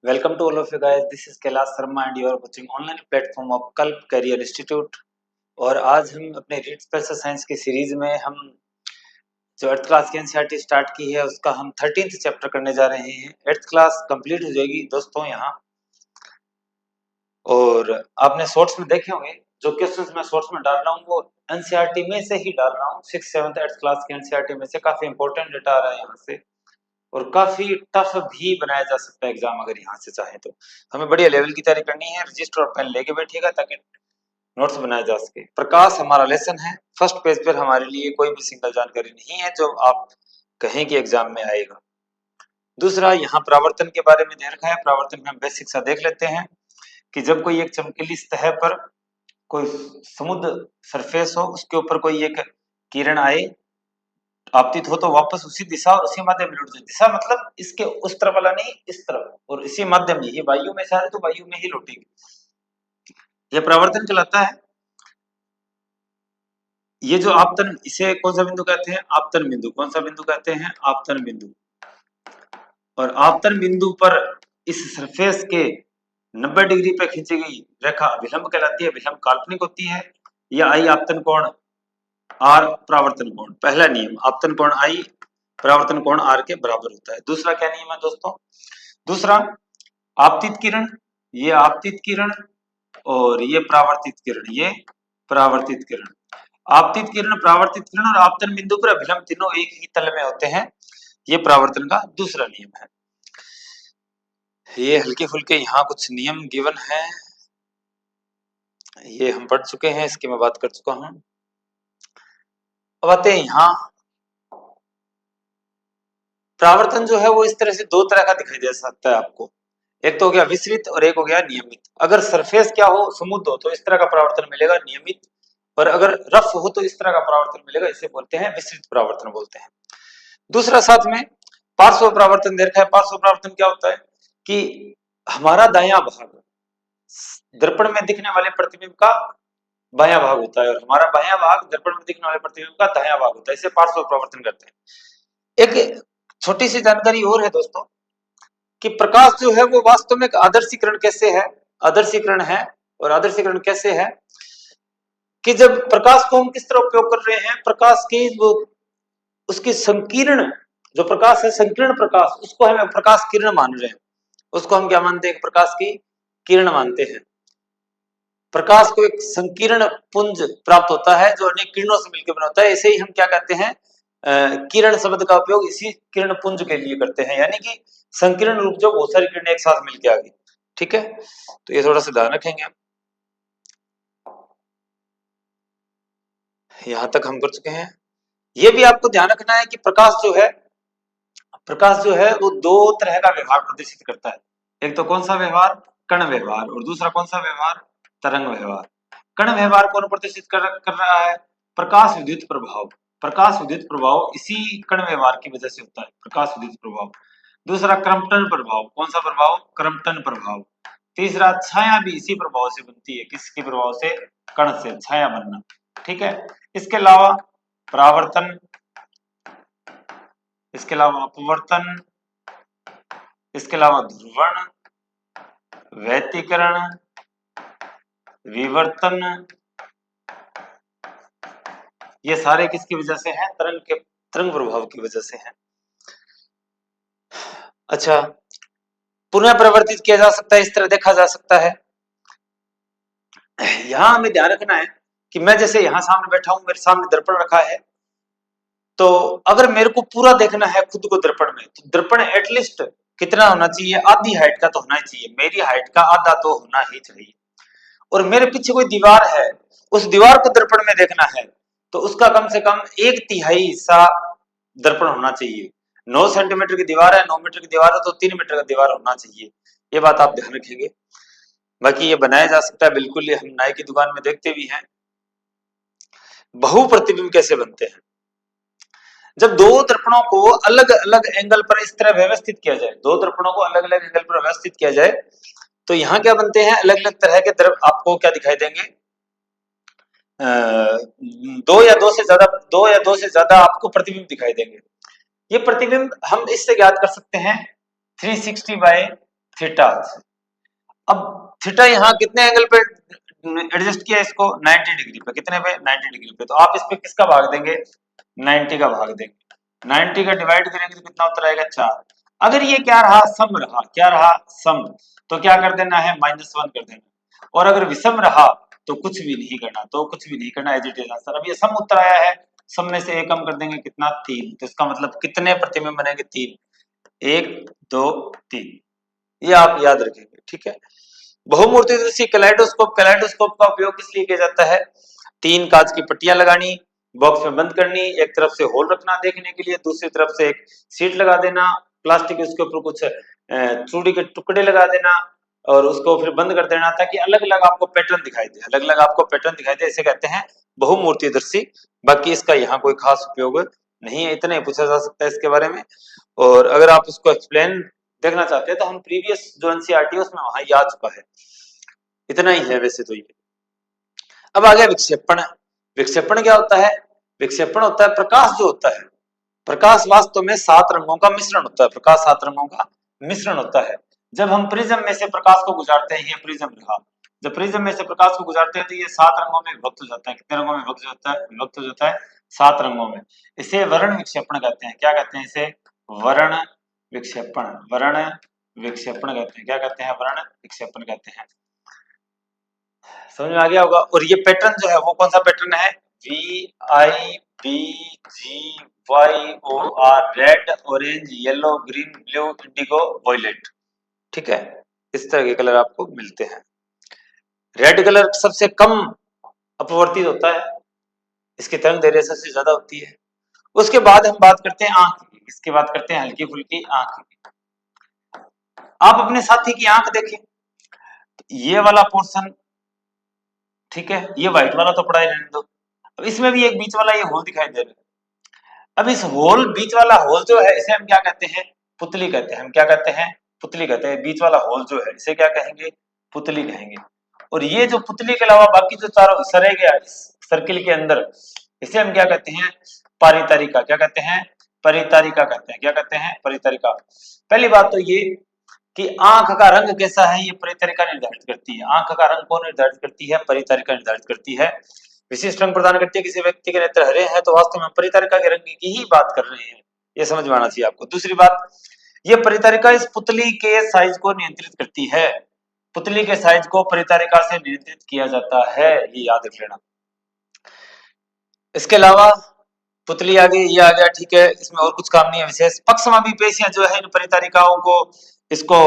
Welcome to all of you guys. This is Kailash Sharma and you are watching online platform of Kalp Career Institute. और आज हम अपने read special science की series में हम जो 8th क्लास की एनसीईआरटी स्टार्ट की है उसका हम 13th चैप्टर करने जा रहे हैं। 8th क्लास कंप्लीट हो जाएगी दोस्तों यहाँ। और आपने शॉर्ट्स में देखे होंगे जो क्वेश्चंस मैं शॉर्ट्स में डाल रहा हूँ वो एनसीईआरटी में से ही डाल रहा हूँ। 6th 7th 8th क्लास की एनसीईआरटी में से काफी इंपॉर्टेंट डेटा आ रहा है यहाँ से और काफी टफ भी बनाया जा सकता है एग्जाम अगर यहाँ से चाहे तो। हमें बढ़िया लेवल की तैयारी करनी है। रजिस्टर और पेन लेके बैठिएगा ताकि नोट्स बनाए जा सके। प्रकाश हमारा लेसन है। फर्स्ट पेज पर हमारे लिए कोई भी सिंगल जानकारी नहीं है जो आप कहें कि एग्जाम में आएगा। दूसरा, यहाँ प्रावर्तन के बारे में दे रखा है। प्रावर्तन में हम बेसिक सा देख लेते हैं कि जब कोई एक चमकीली सतह पर कोई समुद्र सरफेस हो उसके ऊपर कोई एक किरण आए आपतित हो तो वापस उसी दिशा और उसी माध्यम में लौट जाए। दिशा मतलब इसके उस तरफ वाला नहीं, इस तरफ, और इसी माध्यम में, ये वायु में से आ रहा है तो वायु में ही लौटेगी। यह प्रावर्तन कहलाता है। ये जो आपतन, इसे कौन सा बिंदु कहते हैं? आपतन बिंदु। कौन सा बिंदु कहते हैं? आपतन बिंदु। और आपतन बिंदु पर इस सरफेस के 90 डिग्री पर खींची गई रेखा अभिलंब कहलाती है। अभिलंब काल्पनिक होती है। यह आई आपतन कोण, आर प्रावर्तन कोण। पहला नियम, आपतन कोण आई, परावर्तन कोण आर के बराबर होता है। दूसरा क्या नियम है दोस्तों? दूसरा, आपतित किरण, ये आपतित किरण और ये परावर्तित किरण, ये परावर्तित किरण। आपतित किरण, परावर्तित किरण और आपतन बिंदु पर अभिलंब तीनों एक ही तल में होते हैं। ये परावर्तन का दूसरा नियम है। ये हल्के फुल्के यहाँ कुछ नियम गिवन है, ये हम पढ़ चुके हैं, इसकी मैं बात कर चुका हूं। अब आते हैं यहाँ। परावर्तन जो है वो इस तरह से दो तरह का दिखाई दे सकता है आपको। एक तो हो गया विसरित और एक हो गया नियमित। अगर सरफेस क्या हो, समुद्र हो, तो इस तरह का परावर्तन मिलेगा, नियमित। और अगर रफ हो तो इस तरह का परावर्तन मिलेगा, इसे बोलते हैं विसरित परावर्तन बोलते हैं। दूसरा, साथ में पार्श्व परावर्तन दे रखा है। पार्श्व परावर्तन क्या होता है कि हमारा दायां भाग दर्पण में दिखने वाले प्रतिबिंब का बायां भाग होता है और हमारा बायां भाग दर्पण में दिखने वाले प्रतिबिंब का दायां भाग होता है। इसे पार्श्व परावर्तन करते हैं। एक छोटी सी जानकारी और है दोस्तों कि प्रकाश जो है वो वास्तव में एक आदर्शीकरण कैसे है? आदर्शीकरण है। और आदर्शीकरण कैसे है कि जब प्रकाश को हम किस तरह उपयोग कर रहे हैं, प्रकाश की वो उसकी संकीर्ण जो प्रकाश है, संकीर्ण प्रकाश, उसको हम प्रकाश किरण मान रहे हैं। उसको हम क्या मानते हैं? प्रकाश की किरण मानते हैं। प्रकाश को एक संकीर्ण पुंज प्राप्त होता है जो अनेक किरणों से मिलकर बना होता है। ऐसे ही हम क्या कहते हैं, किरण शब्द का उपयोग इसी किरण पुंज के लिए करते हैं, यानी कि संकीर्ण रूप जो बहुत सारी किरणें एक साथ मिलकर आ गई। ठीक है, तो ये थोड़ा सा ध्यान रखेंगे हम। यहां तक हम कर चुके हैं। ये भी आपको ध्यान रखना है कि प्रकाश जो है वो दो तरह का व्यवहार प्रदर्शित करता है। एक तो कौन सा व्यवहार? कण व्यवहार। और दूसरा कौन सा व्यवहार? तरंग व्यवहार। कण व्यवहार कौन प्रदर्शित कर रहा है? प्रकाश विद्युत प्रभाव। प्रकाश विद्युत प्रभाव इसी कण व्यवहार की वजह से होता है, प्रकाश विद्युत प्रभाव। दूसरा क्रम्पटन प्रभाव। कौन सा प्रभाव? क्रम्पटन प्रभाव। तीसरा, छाया भी इसी प्रभाव से बनती है। किसके प्रभाव से? कण से छाया बनना। ठीक है, इसके अलावा परावर्तन, इसके अलावा अपवर्तन, इसके अलावा ध्रुवण, व्यतिकरण, विवर्तन, ये सारे किसकी वजह से हैं? तरंग प्रभाव की वजह से हैं। अच्छा, पुनः परिवर्तित किया जा सकता है, इस तरह देखा जा सकता है। यहां हमें ध्यान रखना है कि मैं जैसे यहां सामने बैठा हूं, मेरे सामने दर्पण रखा है, तो अगर मेरे को पूरा देखना है खुद को दर्पण में, तो दर्पण एटलीस्ट कितना होना चाहिए? आधी हाइट का तो होना ही चाहिए। मेरी हाइट का आधा तो होना ही चाहिए। और मेरे पीछे कोई दीवार है, उस दीवार को दर्पण में देखना है तो उसका कम से कम 1/3 हिस्सा दर्पण होना चाहिए। 9 सेंटीमीटर की दीवार है, 9 मीटर की दीवार है, तो 3 मीटर का दीवार होना चाहिए। ये बात आप ध्यान रखेंगे। बाकी ये बनाया जा सकता है बिल्कुल, ये हम नाई की दुकान में देखते भी हैं। बहु प्रतिबिंब कैसे बनते हैं? जब दो दर्पणों को अलग अलग एंगल पर इस तरह व्यवस्थित किया जाए, दो दर्पणों को अलग अलग एंगल पर व्यवस्थित किया जाए, तो यहाँ क्या बनते हैं? अलग अलग तरह के दर्पण आपको क्या दिखाई देंगे? दो या दो से ज्यादा आपको प्रतिबिंब दिखाई देंगे। ये प्रतिबिंब हम इससे ज्ञात कर सकते हैं 360 बाय थीटा से। अब थीटा यहाँ कितने एंगल पे एडजस्ट किया इसको, 90 डिग्री पे। कितने पे, 90 डिग्री पे। तो आप इस पे किसका भाग देंगे, 90 का भाग देंगे। 90 का डिवाइड करेंगे तो कितना उत्तर आएगा, 4। अगर ये क्या रहा, सम रहा, क्या रहा, सम, तो क्या कर देना है, -1 कर देना। और अगर विषम रहा तो कुछ भी नहीं करना, तो कुछ भी नहीं करना, एज इट इज आंसर। अब ये सम उत्तर आया है, सम में से 1 कम कर देंगे, कितना, 3। तो इसका मतलब कितने प्रतिबिंब बनेंगे, 3। 1 2 3, ये आप याद रखेंगे, ठीक है। बहुमूर्तिदर्शी कैलाइडोस्कोप, कैलाइडोस्कोप का उपयोग किस लिए किया जाता है, 3 कांच की पट्टियां लगानी, बॉक्स में बंद करनी, एक तरफ से होल रखना देखने के लिए, दूसरी तरफ से एक सीट लगा देना प्लास्टिक, उसके ऊपर कुछ चूड़ी के टुकड़े लगा देना और उसको फिर बंद कर देना, ताकि अलग अलग आपको पैटर्न दिखाई दे, अलग अलग आपको पैटर्न दिखाई दे, इसे कहते हैं बहुमूर्तिदर्शी। बाकी इसका यहाँ कोई खास उपयोग नहीं है, इतना ही पूछा जा सकता है इसके बारे में। और अगर आप उसको एक्सप्लेन देखना चाहते हैं तो हम प्रीवियस जो एनसीईआरटी है उसमें वहां ये आ चुका है, इतना ही है वैसे तो ये। अब आ गया विक्षेपण। विक्षेपण क्या होता है, विक्षेपण होता है प्रकाश जो होता है, प्रकाश वास्तव में 7 रंगों का मिश्रण होता है, प्रकाश 7 रंगों का मिश्रण होता है। जब हम प्रिज्म में से प्रकाश को गुजारते हैं, ये प्रिज्म रहा, जब प्रिज्म में से प्रकाश को गुजारते हैं तो ये 7 रंगों में विभक्त हो जाता है। कितने रंगों में विभक्त हो जाता है, विभक्त हो जाता है 7 रंगों में। इसे वर्ण विक्षेपण कहते हैं। क्या कहते हैं इसे, वर्ण विक्षेपण, वर्ण विक्षेपण कहते हैं। क्या कहते हैं, वर्ण विक्षेपण कहते हैं। समझ में आ गया होगा। और ये पैटर्न जो है वो कौन सा पैटर्न है, VIBGYOR, red, orange, yellow, green, blue, indigo, violet, ठीक है। इस तरह के कलर आपको मिलते हैं। रेड कलर सबसे कम अपवर्तित होता है, इसकी तरंग दैर्ध्य सबसे ज्यादा होती है। उसके बाद हम बात करते हैं आंख की, इसके बाद करते हैं हल्की फुल्की आंख की। आप अपने साथी की आंख देखें, ये वाला पोर्शन, ठीक है, ये व्हाइट वाला तो पड़ा ही रहने दो। अब इसमें भी एक बीच वाला ये होल दिखाई दे रहा है। अब इस होल, बीच वाला होल जो है, इसे हम क्या कहते हैं, पुतली कहते हैं। हम क्या कहते हैं, पुतली कहते हैं। बीच वाला होल जो है इसे क्या कहेंगे, पुतली कहेंगे। और ये जो पुतली के अलावा बाकी जो चारों हिस्सा रह गया इस सर्किल के अंदर, इसे हम क्या कहते हैं, परितारिका। क्या कहते हैं, परितारिका कहते हैं। क्या कहते हैं, परितारिका। पहली बात तो ये कि आंख का रंग कैसा है, ये परितारिका निर्धारित करती है। आंख का रंग कौन निर्धारित करती है, परितारिका निर्धारित करती है। विशिष्ट रंग प्रदान करती है। किसी व्यक्ति के नेत्र हरे हैं तो वास्तव में परितारिका के रंग की ही बात कर रहे हैं, ये समझ में आना चाहिए आपको। दूसरी बात, ये परितारिका इस पुतली के साइज को नियंत्रित करती है। पुतली के साइज को परितारिका से नियंत्रित किया जाता है, ये याद रख लेना। इसके अलावा पुतली आ गई, ये आ गया, ठीक है, इसमें और कुछ काम नहीं है विशेष। पक्षमापी पेशियां जो है इन परितारिकाओं को, इसको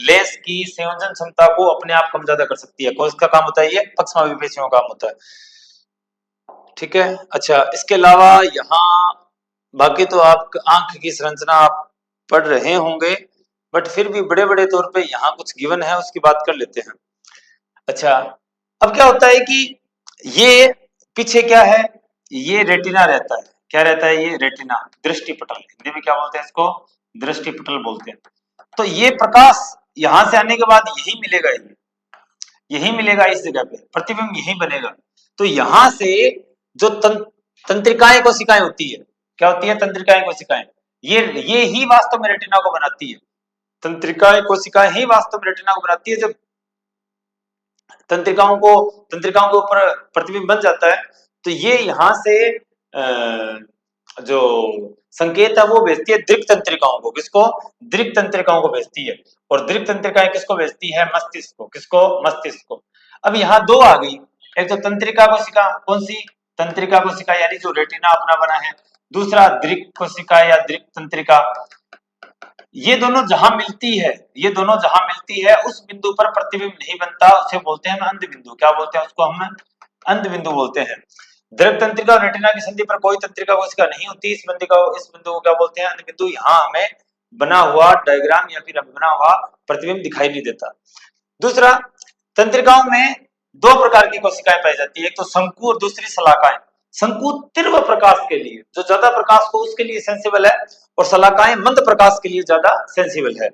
लेंस की संयोजन क्षमता को अपने आप कम ज्यादा कर सकती है। कौन इसका काम होता है, ये पक्षमापी पेशियों का काम होता है, ठीक है। अच्छा, इसके अलावा यहाँ बाकी तो आप आंख की संरचना आप पढ़ रहे होंगे, बट फिर भी बड़े बड़े तौर पे यहाँ कुछ गिवन है, उसकी बात कर लेते हैं। अच्छा, अब क्या होता है कि ये पीछे क्या है, ये रेटिना रहता है। क्या रहता है, ये रेटिना, दृष्टि पटल, हिंदी में क्या बोलते हैं इसको, दृष्टि पटल बोलते हैं। तो ये प्रकाश यहां से आने के बाद यही मिलेगा, यही मिलेगा, इस जगह पे प्रतिबिंब यही बनेगा। तो यहां से जो तंत्रिकाएं कोशिकाएं होती है, क्या होती है, तंत्रिकाएं कोशिकाएं, ये ही वास्तव में रेटिना को बनाती है। तंत्रिकाएं कोशिकाएं ही वास्तव में रेटिना को बनाती है। जब तंत्रिकाओं के ऊपर प्रतिबिंब बन जाता है तो ये यहाँ से जो संकेत है वो भेजती है दृक् तंत्रिकाओं को। किसको, दृक् तंत्रिकाओं को भेजती है। और दृक् तंत्रिकाएं किसको भेजती है, मस्तिष्क को। किसको, मस्तिष्क को। अब यहाँ दो आ गई, एक तो तंत्रिका कोशिका, कौन सी, तंत्रिका कोशिका यानी जो रेटिना अपना बना है। दूसरा दृक् कोशिका या दृक् तंत्रिका। ये दोनों जहां मिलती है, ये दोनों जहां मिलती है उस बिंदु पर प्रतिबिंब नहीं बनता, उसे बोलते हैं अंध बिंदु। क्या बोलते हैं उसको, हम अंध बिंदु बोलते हैं। दृक् तंत्रिका और रेटिना की संधि पर कोई तंत्रिका कोशिका नहीं होती, इस बिंदु को क्या बोलते हैं, अंध बिंदु। यहाँ हमें बना हुआ डायग्राम या फिर बना हुआ प्रतिबिंब दिखाई नहीं देता। दूसरा, तंत्रिकाओं में दो प्रकार की कोशिकाएं पाई जाती है, एक तो शंकु और दूसरी शलाकाएं। शंकु तीव्र प्रकाश के लिए, जो ज्यादा प्रकाश को उसके लिए सेंसिबल है, और शलाकाएं मंद प्रकाश के लिए ज्यादा सेंसिबल है।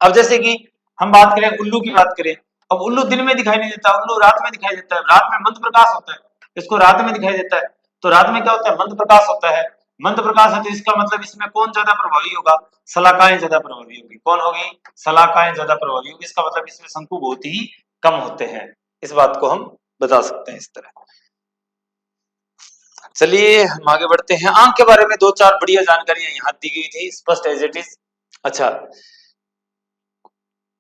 अब जैसे कि हम बात करें, उल्लू की बात करें, अब उल्लू दिन में दिखाई नहीं देता, उल्लू रात में दिखाई देता है। रात में मंद प्रकाश होता है, इसको रात में दिखाई देता है। तो रात में क्या होता है, मंद प्रकाश होता है। मंद प्रकाश है तो इसका मतलब इसमें कौन ज्यादा प्रभावी होगा? शलाकाएं ज्यादा प्रभावी होगी। कौन होगी? शलाकाएं ज्यादा प्रभावी होगी। इसका मतलब इसमें शंकु बहुत ही कम होते हैं। इस बात को हम बता सकते हैं इस तरह। चलिए हम आगे बढ़ते हैं। आंख के बारे में दो चार बढ़िया जानकारियां यहाँ दी गई थी, स्पष्ट एज इट इज। अच्छा,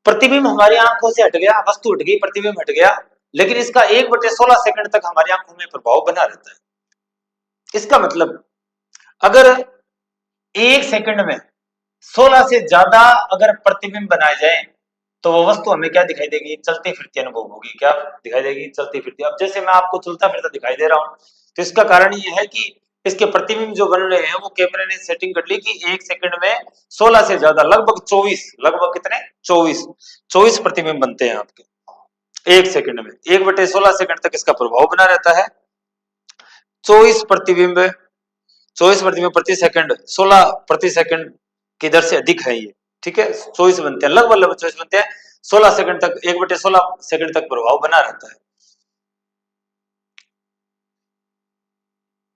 प्रतिबिंब हमारी आंखों से हट गया, वस्तु हट गई, प्रतिबिंब हट गया, लेकिन इसका 1/16 सेकंड तक हमारी आंखों में प्रभाव बना रहता है। इसका मतलब अगर 1 सेकंड में 16 से ज्यादा अगर प्रतिबिंब बनाए जाए तो वो वस्तु हमें क्या दिखाई देगी? चलती फिरती अनुभव होगी। क्या दिखाई देगी? चलती फिरती। अब जैसे मैं आपको चलता फिरता दिखाई दे रहा हूं, तो इसका कारण ये है कि इसके प्रतिबिंब जो बन रहे हैं वो कैमरे ने सेटिंग कर ली कि 1 सेकंड में 16 से ज्यादा, लगभग 24, लगभग कितने? 24 प्रतिबिंब बनते हैं आपके 1 सेकंड में। 1/16 सेकंड तक इसका प्रभाव बना रहता है। 24 प्रतिबिंब, 24 प्रतिबिंब प्रति सेकंड, 16 प्रति सेकंड की दर से अधिक है ये। ठीक है, 24 बनते हैं, लगभग 24 बनते हैं। 16 सेकंड तक, 1/16 सेकंड तक प्रभाव बना रहता है।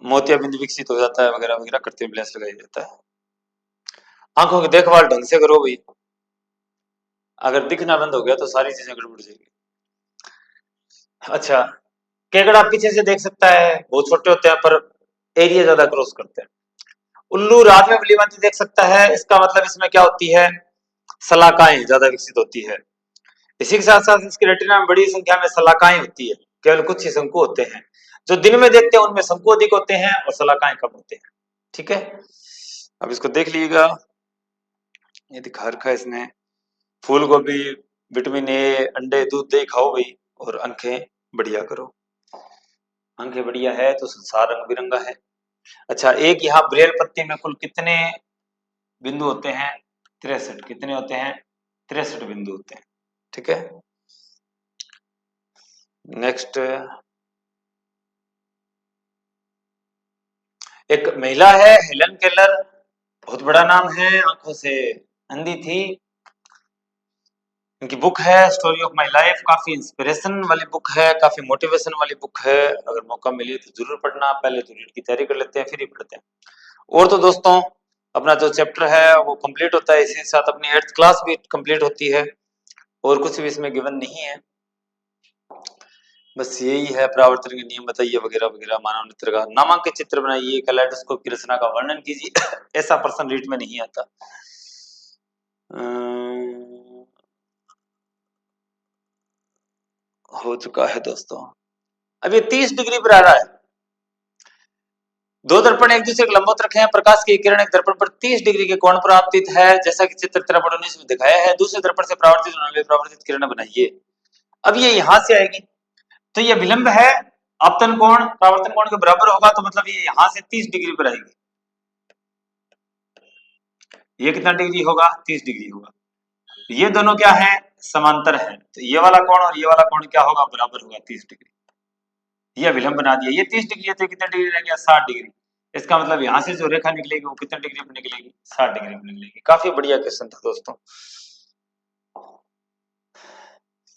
मोतियाबिंद विकसित हो जाता है वगैरह वगैरह, कृत्रिम लेंस लगाया जाता है। आंखों की देखभाल ढंग से करो भाई, अगर दिखना बंद हो गया तो सारी चीजें गड़बड़ जाएगी। अच्छा, केकड़ा पीछे से देख सकता है, बहुत छोटे होते हैं पर एरिया ज्यादा क्रॉस करते हैं। उल्लू रात में भलीभांति देख सकता है, इसका मतलब इसमें क्या होती है? शलाकाएं ज्यादा विकसित होती है। इसी के साथ साथ इसकी रेटिना में बड़ी संख्या में शलाकाएं होती है, केवल कुछ ही शंकु होते हैं। जो दिन में देखते हैं उनमें शंकु अधिक होते हैं और शलाकाएं कम होते हैं। ठीक है, अब इसको देख लीजिएगा, ये दिखा रखा है इसने। फूल गोभी, विटामिन ए, अंडे, दूध, दही खाओ भाई और आंखें बढ़िया करो। आंखें बढ़िया है तो संसार रंग बिरंगा है। अच्छा, एक यहाँ ब्रेल पत्ती में कुल कितने बिंदु होते हैं? 63। कितने होते हैं? 63 बिंदु होते हैं। ठीक है, नेक्स्ट, एक महिला है हेलन केलर, बहुत बड़ा नाम है, आंखों से अंधी थी। इनकी बुक है स्टोरी ऑफ माय लाइफ, काफी इंस्पिरेशन वाली बुक है, काफी मोटिवेशन वाली बुक है। अगर मौका मिले तो जरूर पढ़ना। पहले तो रीड की तैयारी कर लेते हैं, फिर ही पढ़ते हैं। और तो दोस्तों, अपना जो चैप्टर है वो कंप्लीट होता है, इसी के साथ अपनी 8th क्लास भी कंप्लीट होती है, और कुछ भी इसमें गिवन नहीं है। बस यही है, परावर्तन के नियम बताइए वगैरह वगैरह, मानव नेत्र का नामांकित चित्र बनाइए, कैलेडोस्कोप की रचना का वर्णन कीजिए। ऐसा प्रश्न रीट में नहीं आता। हो चुका है दोस्तों। अब ये 30 डिग्री पर आ रहा है। दो दर्पण एक दूसरे के लंबवत रखे हैं, प्रकाश की किरण एक दर्पण पर 30 डिग्री के कोण पर आपतित है, जैसा कि चित्र 13.19 में दिखाया है। दूसरे दर्पण से परावर्तित होने वाली परावर्तित किरण बनाइए। अब ये यहां से आएगी तो ये विलंब है, आपतन कोण परावर्तन कोण के बराबर होगा, तो मतलब ये यहां से 30 डिग्री पर आएगी। ये कितना डिग्री होगा? 30 डिग्री होगा। ये दोनों क्या है? समांतर है, तो ये वाला कोण और ये वाला कोण क्या होगा? बराबर होगा 30 डिग्री। ये विलंब बना दिया। ये 30 डिग्री है तो कितना डिग्री रह गया? 60 डिग्री। इसका मतलब यहां से जो रेखा निकलेगी वो कितने डिग्री पर निकलेगी? 60 डिग्री पर निकलेगी। काफी बढ़िया क्वेश्चन था दोस्तों।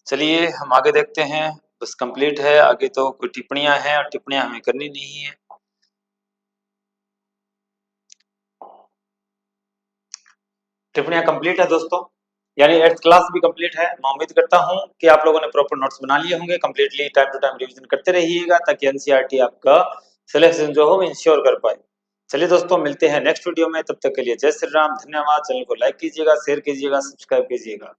चलिए हम आगे देखते हैं। बस कंप्लीट है, आगे तो कोई टिप्पणियां हैं और टिप्पणियां हमें करनी नहीं है। टिप्पणियां कंप्लीट है दोस्तों, यानी 8th क्लास भी कंप्लीट है। मैं उम्मीद करता हूं कि आप लोगों ने प्रॉपर नोट्स बना लिए होंगे। Completely time to time revision करते रहिएगा ताकि एनसीईआरटी आपका सिलेक्शन जो हो इंश्योर कर पाए। चलिए दोस्तों, मिलते हैं नेक्स्ट वीडियो में, तब तक के लिए जय श्री राम, धन्यवाद। चैनल को लाइक कीजिएगा, शेयर कीजिएगा, सब्सक्राइब कीजिएगा।